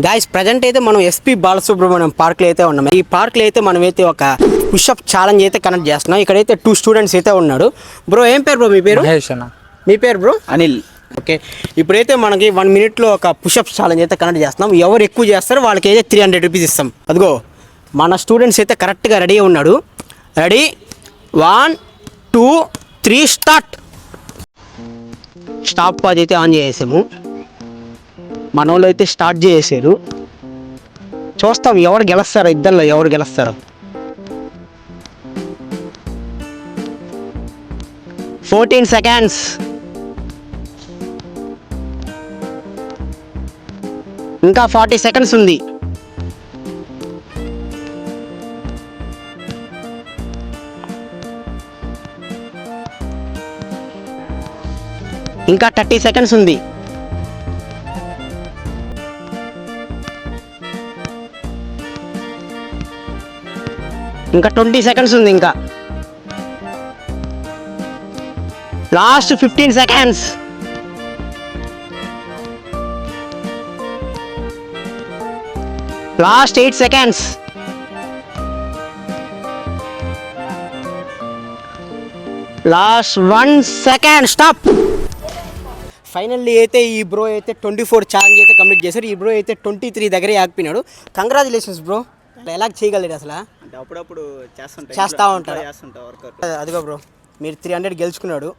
Guys present అయితే మనం SP Balasubrahmanyam పార్క్లో అయితే ఉన్నాం. ఈ పార్క్లో అయితే మనం అయితే ఒక పుషప్ ఛాలెంజ్ అయితే కనెక్ట్ చేస్తున్నాం. ఇక్కడైతే 2 స్టూడెంట్స్ అయితే ఉన్నారు. బ్రో ఏం పేరు బ్రో మీ పేరు? మహేష్ అన్న. మీ పేరు బ్రో? అనిల్. ఓకే, ఇప్పుడైతే మనకి 1 మినిట్లో ఒక పుషప్ ఛాలెంజ్ అయితే కనెక్ట్ చేస్తున్నాం. ఎవరు ఎక్కువ చేస్తారో వాళ్ళకి అయితే 300 రూపీస్ ఇస్తాం. అదిగో మన స్టూడెంట్స్ అయితే కరెక్ట్గా రెడీ ఉన్నాడు. Ready 1 2 3 start. స్టాప్ పాజ్ అయితే ఆన్ చేసాము. మన వాళ్ళు అయితే స్టార్ట్ చేసారు. చూస్తాం ఎవరు గెలుస్తారో, ఇద్దరిలో ఎవరు గెలుస్తారో. 14 seconds. ఇంకా 40 seconds ఉంది. ఇంకా 30 seconds ఉంది. ఇంకా 20 seconds ఉంది. ఇంకా last 15 seconds. Last 8 seconds. Last 1 second. Stop. Finally అయితే ఈ బ్రో అయితే 24 ఛాలెంజ్ అయితే కంప్లీట్ చేశారు. ఈ బ్రో అయితే 23 దగ్గరే ఆగిపోయినాడు. Congratulations bro. ఎలా చేయగలడు అసలు? అంటే అప్పుడప్పుడు చేస్తూ ఉంటాడు. అదిగో బ్రో మీరు 300 గెలుచుకున్నాడు.